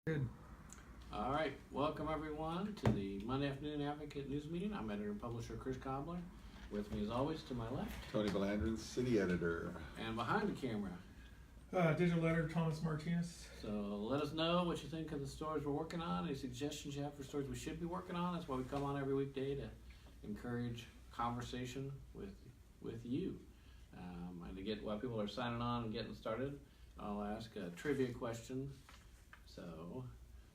Good. All right, welcome everyone to the Monday Afternoon Advocate News Meeting. I'm editor and publisher Chris Cobbler. With me as always to my left. Tony Belandrin, city editor. And behind the camera. Digital editor Thomas Martinez. So let us know what you think of the stories we're working on, any suggestions you have for stories we should be working on. That's why we come on every weekday to encourage conversation with you. And to get while people are signing on and getting started, I'll ask a trivia question. So,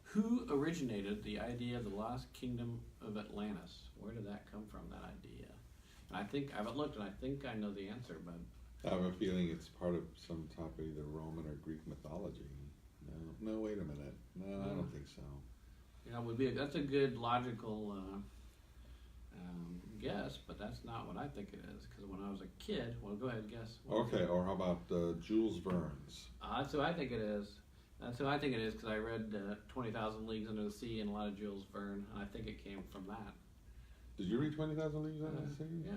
who originated the idea of the lost kingdom of Atlantis? Where did that come from, that idea? And I haven't looked, and I think I know the answer, but I have a feeling it's part of some type of either Roman or Greek mythology. No, wait a minute. No, I don't think so. Yeah, that's a good logical guess, but that's not what I think it is. Because when I was a kid, well, go ahead and guess. Okay, or how about Jules Verne's? That's who I think it is. That's who I think it is because I read 20,000 Leagues Under the Sea and a lot of Jules Verne, and I think it came from that. Did you read 20,000 Leagues Under the Sea? Yeah.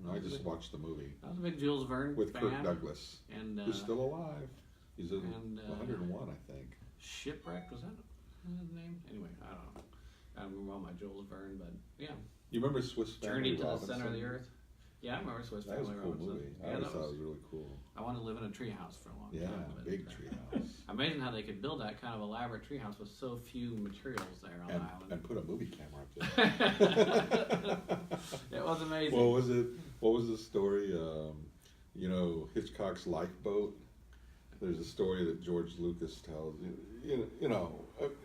No, I just watched the movie. I was a big Jules Verne with fan. Kirk Douglas, and who's still alive. He's 101, I think. Shipwreck, was that his name? Anyway, I don't know. I don't remember all my Jules Verne, but yeah. You remember Swiss Family Journey to Robinson? the Center of the Earth? Yeah, I remember Swiss That was Family a cool Robinson. movie. Yeah, I always thought it was really cool. I wanted to live in a treehouse for a long time. Yeah, big treehouse. Amazing how they could build that kind of elaborate treehouse with so few materials there on the island. And put a movie camera up there. It was amazing. What was the story? Hitchcock's Lifeboat. There's a story that George Lucas tells.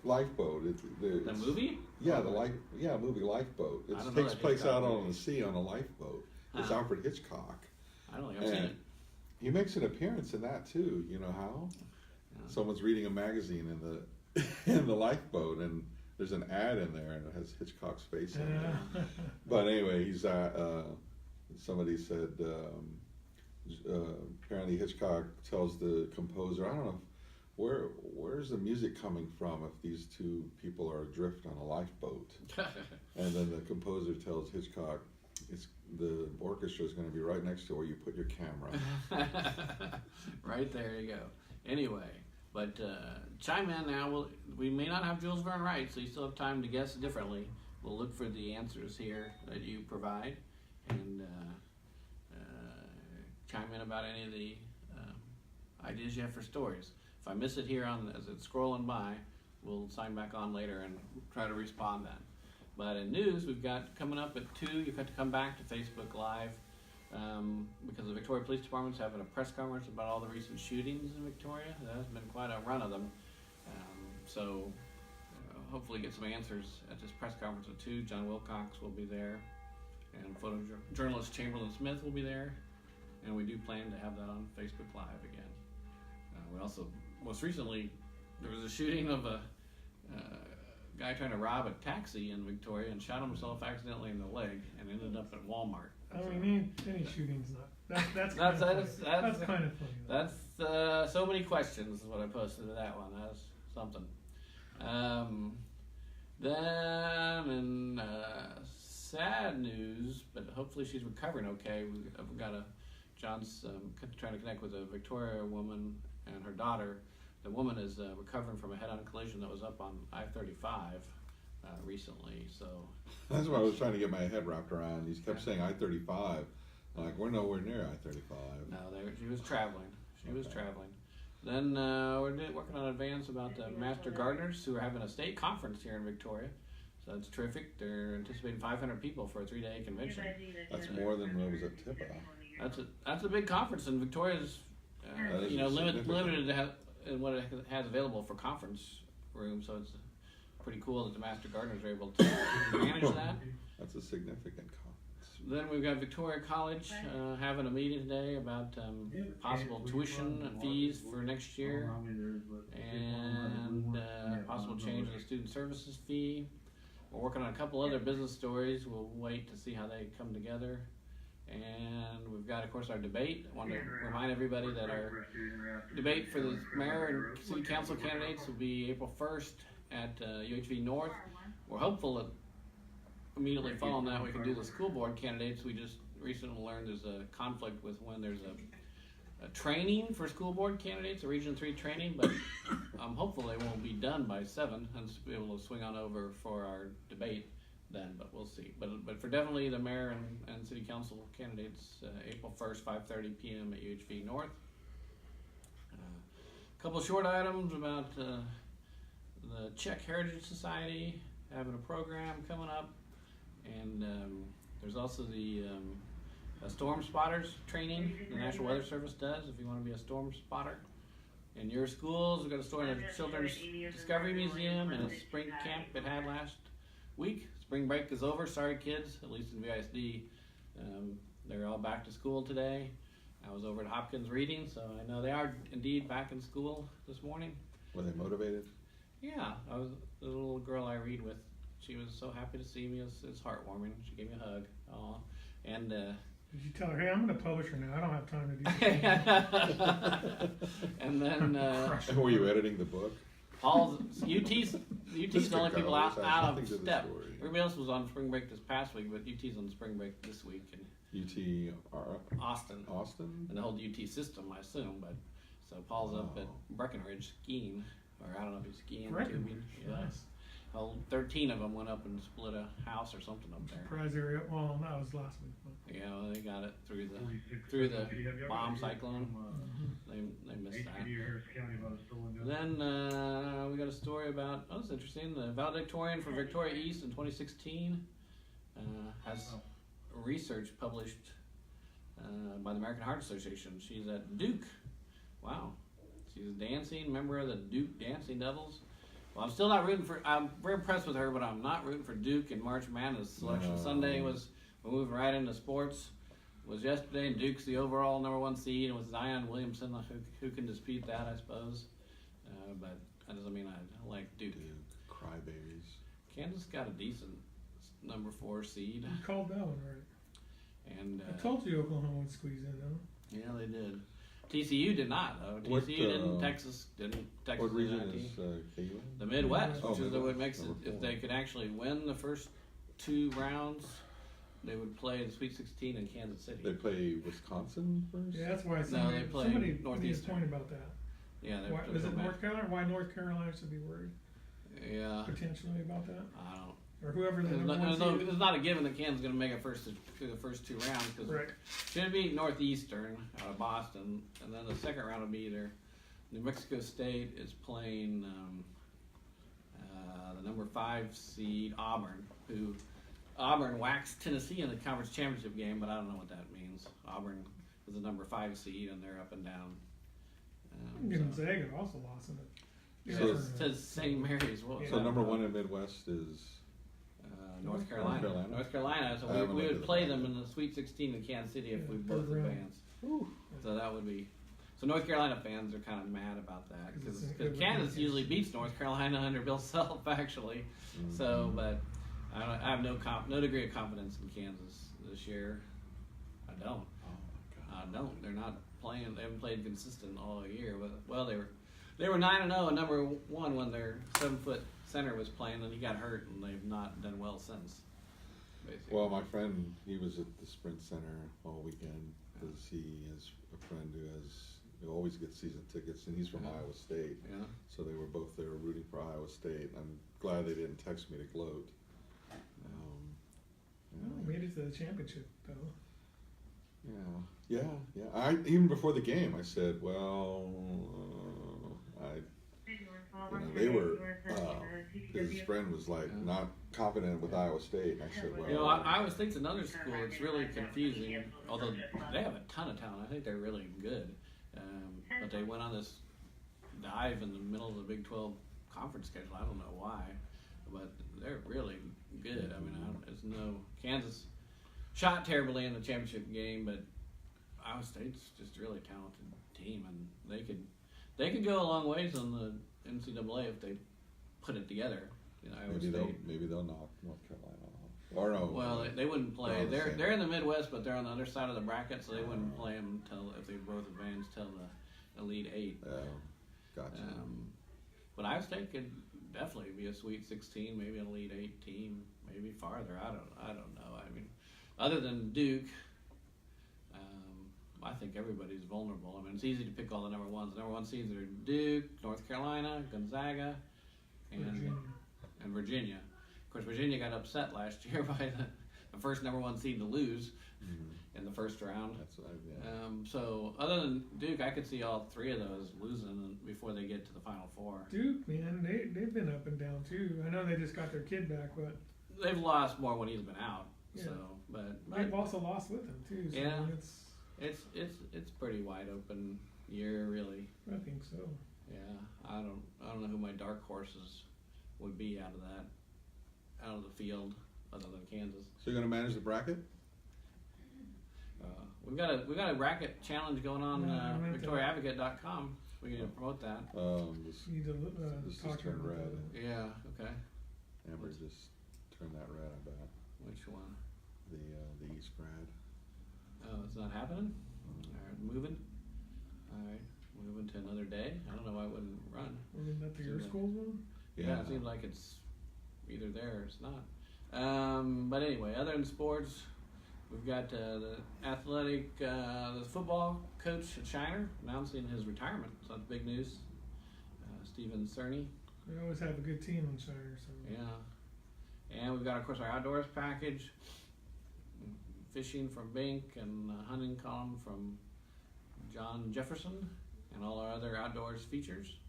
Lifeboat. The movie? Yeah, movie Lifeboat. It takes place out on the sea on a lifeboat. It's Alfred Hitchcock. I don't think I've seen it. He makes an appearance in that too. You know how? Yeah. Someone's reading a magazine in the lifeboat, and there's an ad in there, and it has Hitchcock's face in there. But anyway, somebody said apparently Hitchcock tells the composer, I don't know, where's the music coming from if these two people are adrift on a lifeboat? And then the composer tells Hitchcock, the orchestra is going to be right next to where you put your camera. Right there you go. Anyway, but chime in now. We may not have Jules Verne right, so you still have time to guess differently. We'll look for the answers here that you provide, and chime in about any of the ideas you have for stories. If I miss it here as it's scrolling by, we'll sign back on later and try to respond then. But in news, we've got coming up at 2, you've got to come back to Facebook Live because the Victoria Police Department's having a press conference about all the recent shootings in Victoria. There has been quite a run of them. So hopefully get some answers at this press conference at 2. John Wilcox will be there, and photojournalist Chamberlain Smith will be there. And we do plan to have that on Facebook Live again. We also, most recently, there was a shooting of a guy trying to rob a taxi in Victoria and shot himself accidentally in the leg and ended up at Walmart. Any shooting's not. That's kind of funny. That's so many questions is what I posted to that one. That's something. Then in sad news, but hopefully she's recovering okay. We've got John's trying to connect with a Victoria woman and her daughter. The woman is recovering from a head-on collision that was up on I-35 recently. So that's what I was trying to get my head wrapped around. He kept saying I-35. Like, we're nowhere near I-35. No, she was traveling. Was traveling. Then we're working on advance about the Master Gardeners who are having a state conference here in Victoria. So that's terrific. They're anticipating 500 people for a 3-day convention. That's more than what was at TIPA. That's a big conference, and Victoria's limited in what it has available for conference room. So it's pretty cool that the Master Gardeners are able to manage that. That's a significant conference. Then we've got Victoria College having a meeting today about possible tuition and fees for next year, and possible change in the student services fee. We're working on a couple other business stories. We'll wait to see how they come together. And we've got, of course, our debate. I want to remind everybody that our debate for the mayor and city council candidates will be April 1st at UHV North. We're hopeful that immediately following that we can do the school board candidates. We just recently learned there's a conflict with when there's training for school board candidates, a Region 3 training, but I'm hopeful they won't be done by 7 and be able to swing on over for our debate then, but we'll see. But for definitely the mayor and city council candidates, April 1st, 5:30 p.m. at UHV North. A couple short items about the Czech Heritage Society having a program coming up, and there's also the storm spotters training the National Weather Service does if you want to be a storm spotter. In your schools, we've got a story in the Children's Discovery Museum and a spring camp it had last week. Spring break is over. Sorry, kids, at least in VISD. They're all back to school today. I was over at Hopkins reading, so I know they are indeed back in school this morning. Were they motivated? Yeah, the little girl I read with. She was so happy to see me. It's heartwarming. She gave me a hug. Aw. And did you tell her, hey, I'm going to publish her now. I don't have time to do that. and then And were you editing the book? Paul's UT's the only people out of to step. Everybody else was on spring break this past week, but UT's on spring break this week. And Austin. And the whole UT system, I assume. But so Paul's up at Breckenridge skiing, or I don't know if he's skiing. Breckenridge, yeah. nice. Well, 13 of them went up and split a house or something up there. Surprise area. Well, that was last week. But. Yeah, well, they got it through the bomb cyclone. They missed that. Then we got a story about, it's interesting, the valedictorian for Victoria East in 2016 has research published by the American Heart Association. She's at Duke. Wow. She's a dancing member of the Duke Dancing Devils. Well, I'm still not rooting for, I'm very impressed with her, but I'm not rooting for Duke in March Madness. Selection Sunday we're moving right into sports. Was yesterday, and Duke's the overall #1 seed, and with Zion Williamson, who can dispute that, I suppose. But that doesn't mean I like Duke. Crybabies. Kansas got a decent #4 seed. You called that one right. And I told you Oklahoma would squeeze in, though. Yeah, they did. TCU did not, though. TCU didn't. Texas didn't. Texas what region did not. is KU? The Midwest, which is Midwest. what makes it. If they could actually win the first 2 rounds, they would play the Sweet 16 in Kansas City. They play Wisconsin first? Yeah, that's why they play somebody made a Northeastern. point about that. Yeah, Why, is it North Carolina? Why North Carolina should be worried Yeah, potentially about that? I don't. Or whoever the It's not a given that Kansas is going to make it through the first 2 rounds because right. should be Northeastern out of Boston, and then the second round will be either New Mexico State is playing the #5 seed Auburn, who Auburn waxed Tennessee in the conference championship game, but I don't know what that means. Auburn was the #5 seed, and they're up and down. Gonzaga also lost in it. Yeah, so it says St. Mary's. Well, so #1 in Midwest is North Carolina. North Carolina. So we would play them in the Sweet 16 in Kansas City if we both advance. So that would be. So North Carolina fans are kind of mad about that because Kansas usually beats North Carolina under Bill Self actually. Mm-hmm. So, but I have no degree of confidence in Kansas this year. I don't. I don't. They're not playing. They haven't played consistent all year. But well, they were 9-0 and #1 when their 7-foot center was playing, and he got hurt, and they've not done well since. Basically. Well, my friend, he was at the Sprint Center all weekend because he has a friend who always gets season tickets, and he's from Iowa State. Yeah. So they were both there rooting for Iowa State. I'm glad they didn't text me to gloat. Made it to the championship, though. Yeah. Even before the game, I said, well, they were. His friend was like not confident with Iowa State, and I said, well, Iowa State's another school. It's really confusing. Although they have a ton of talent, I think they're really good. But they went on this dive in the middle of the Big 12 conference schedule. I don't know why, but they're really good. I mean, Kansas shot terribly in the championship game, but Iowa State's just a really talented team, and they could go a long ways on the NCAA if they put it together. Maybe they'll knock North Carolina off. Or no. Well, they wouldn't play. They're in the Midwest, but they're on the other side of the bracket, so they wouldn't play them if they both advance till the Elite 8. Gotcha. But Iowa State could definitely be a Sweet 16, maybe an Elite 8 team, maybe farther. I don't know. I mean, other than Duke, I think everybody's vulnerable. I mean, it's easy to pick all the number ones. The number one seeds are Duke, North Carolina, Gonzaga, and Virginia. Of course, Virginia got upset last year by the first number one seed to lose in the first round. That's So other than Duke, I could see all three of those losing before they get to the Final Four. Duke, man, they've been up and down too. I know they just got their kid back, but They've lost more when he's been out. Yeah. So, but they've also lost with him too. So Yeah. it's it's pretty wide open year, really. I think so. Yeah, I don't know who my dark horses would be out of the field, other than Kansas. So you're going to manage the bracket? We've got a bracket challenge going on VictoriaAdvocate.com. We need to promote that. This You need to this talk is to her turned about red. that. Yeah. Okay. Amber just turned that red, I bet. Which one? The East grad. Oh, it's not happening. All right, moving. All right, moving to another day. I don't know why it wouldn't run. Wasn't that the your school's one? Yeah, it seems like it's either there or it's not. But anyway, other than sports, we've got the athletic, the football coach at Shiner announcing his retirement. So that's big news. Stephen Cerny. We always have a good team on Shiner. So Yeah. And we've got, of course, our outdoors package. Fishing from Bink and hunting column from John Jefferson and all our other outdoors features.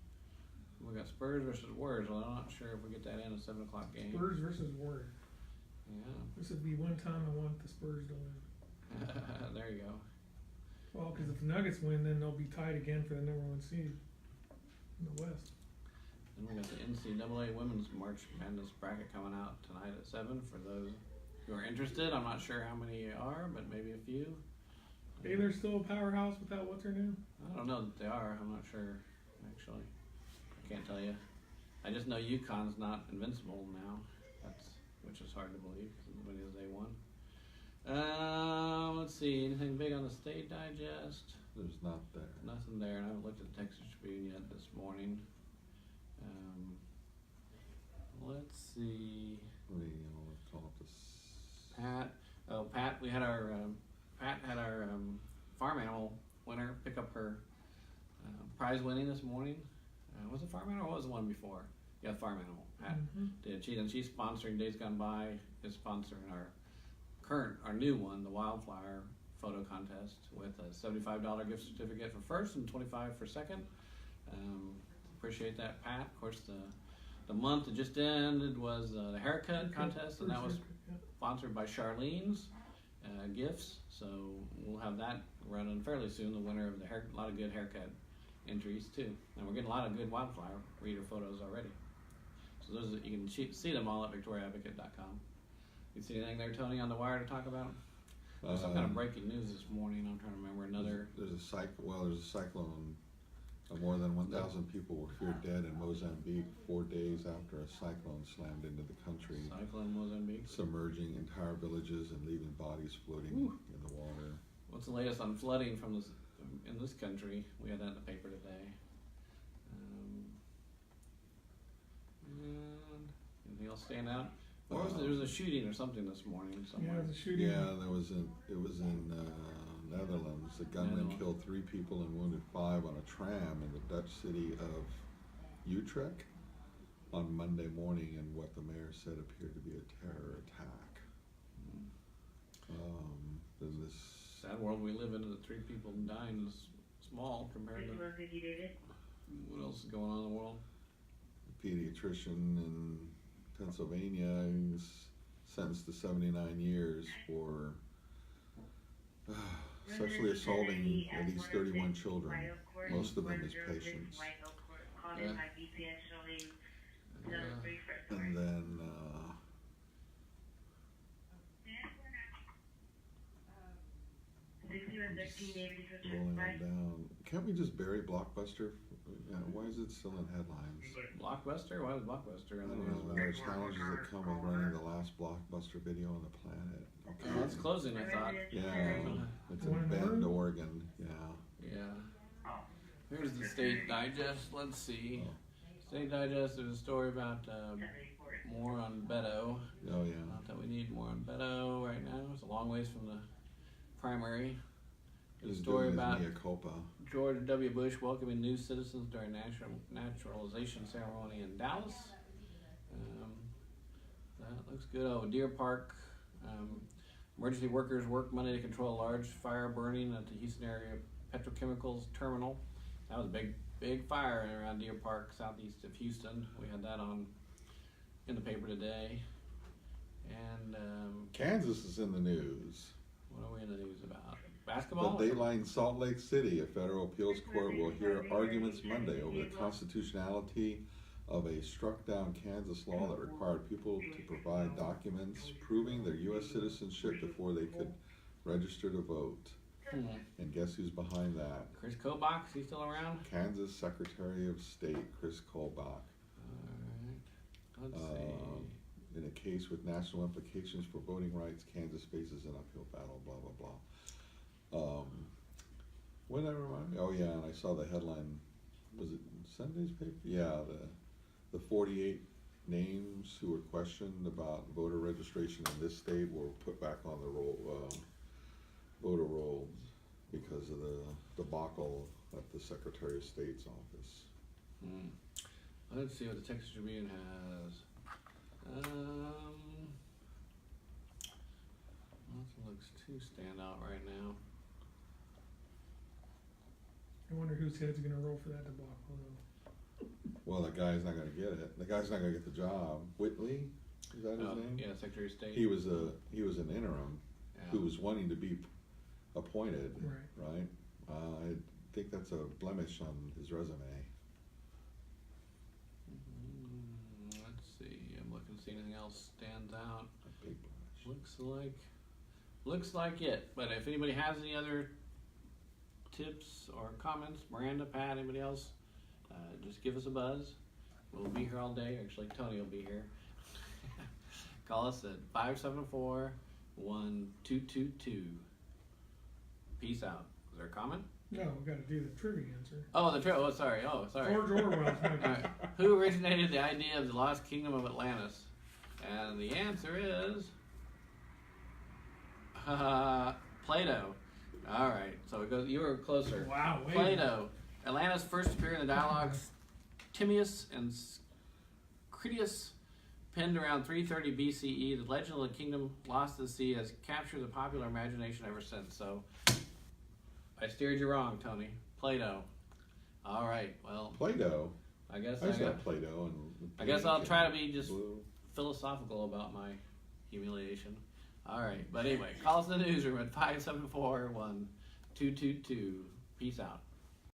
We got Spurs versus Warriors. Well, I'm not sure if we get that in a 7 o'clock game. Spurs versus Warriors. Yeah. This would be one time I want the Spurs to win. There you go. Well, because if the Nuggets win, then they'll be tied again for the number one seed in the West. Then we got the NCAA Women's March Madness bracket coming out tonight at 7 for those who are interested. I'm not sure how many are, but maybe a few. Baylor's still a powerhouse without what's her name? I don't know that they are. I'm not sure, actually. I can't tell you. I just know UConn's not invincible now. Which is hard to believe because as many as they won. Let's see. Anything big on the State Digest? There's not there. Nothing there. And I haven't looked at the Texas Tribune yet this morning. Let's see. What do you know? Call up this. Pat. Oh, Pat. We had our Pat had our farm animal winner pick up her prize winning this morning. Was it farm animal or what was the one before? Yeah, farm animal. Pat did. She's sponsoring Days Gone By. Is sponsoring our new one, the Wildflower Photo Contest, with a $75 gift certificate for first and $25 for second. Appreciate that, Pat. Of course, the month that just ended was the haircut contest, and that was sponsored by Charlene's Gifts. So we'll have that running fairly soon. The winner of a lot of good haircut entries too, and we're getting a lot of good wildflower reader photos already. So those you can see them all at VictoriaAdvocate.com. You see anything there, Tony, on the wire to talk about? There's some kind of breaking news this morning. I'm trying to remember another. There's a cyclone. More than 1,000 people were feared dead in Mozambique 4 days after a cyclone slammed into the country. Cyclone Mozambique. Submerging entire villages and leaving bodies floating in the water. What's the latest on flooding in this country? We had that in the paper today. And anything else stand out? There was a shooting or something this morning somewhere. Yeah, the shooting. Yeah, it was in Netherlands. The gunman killed 3 people and wounded 5 on a tram in the Dutch city of Utrecht on Monday morning in what the mayor said appeared to be a terror attack. In this sad world we live in, the 3 people dying is small compared to what else is going on in the world. A pediatrician in Pennsylvania is sentenced to 79 years for sexually assaulting at least 31 children, most of them as patients. And then rolling on down. Can't we just bury Blockbuster? Why is it still in headlines? Blockbuster? Why was Blockbuster in I the don't news? know. There are challenges that come with running the last Blockbuster video on the planet. Okay. Oh, it's closing, I thought. Yeah, it's in Bend, Oregon. Yeah. Here's the State Digest. Let's see. State Digest, there's a story about more on Beto. Oh, yeah. Not that we need more on Beto right now. It's a long ways from the primary. A He's story doing his about mea culpa. George W. Bush welcoming new citizens during naturalization ceremony in Dallas. That looks good. Oh, Deer Park. Emergency workers work Monday to control a large fire burning at the Houston area petrochemicals terminal. That was a big fire around Deer Park, southeast of Houston. We had that on in the paper today. And Kansas is in the news. what are we in the news about? Basketball? The Dateline Salt Lake City, a federal appeals court will hear arguments Monday over the constitutionality of a struck-down Kansas law that required people to provide documents proving their U.S. citizenship before they could register to vote. And guess who's behind that? Chris Kobach, is he still around? Kansas Secretary of State Chris Kobach. Alright, let's see. In a case with national implications for voting rights, Kansas faces an uphill battle, blah, blah, blah. What did that remind me? Oh yeah, and I saw the headline, was it Sunday's paper? Yeah, the 48 names who were questioned about voter registration in this state were put back on the voter rolls because of the debacle at the Secretary of State's office. Let's see what the Texas Tribune has. Nothing looks too standout right now. I wonder whose head's gonna roll for that debacle though. Well, the guy's not going to get it. The guy's not going to get the job. Whitley, is that his name? Yeah, Secretary of State. He was an interim who was wanting to be appointed. Right. I think that's a blemish on his resume. Let's see. I'm looking to see anything else stands out. A big blemish. Looks like it. But if anybody has any other tips or comments, Miranda, Pat, anybody else, just give us a buzz. We'll be here all day. Actually, Tony will be here. Call us at 574-1222. Peace out. Is there a comment? No, we gotta do the trivia answer. Oh, sorry. George Orwell's All right. Who originated the idea of the lost kingdom of Atlantis? And the answer is Plato. All right, so it goes. You were closer. Wow. Plato. Atlantis first appeared in the dialogues Timaeus and Critias, penned around 330 BCE. The legend of the kingdom lost to the sea has captured the popular imagination ever since. So I steered you wrong, Tony. Plato. All right. Well. Plato. I guess I got Plato and. I guess I'll try to be just philosophical about my humiliation. All right, but anyway, call us in the newsroom at 574-1222. Peace out.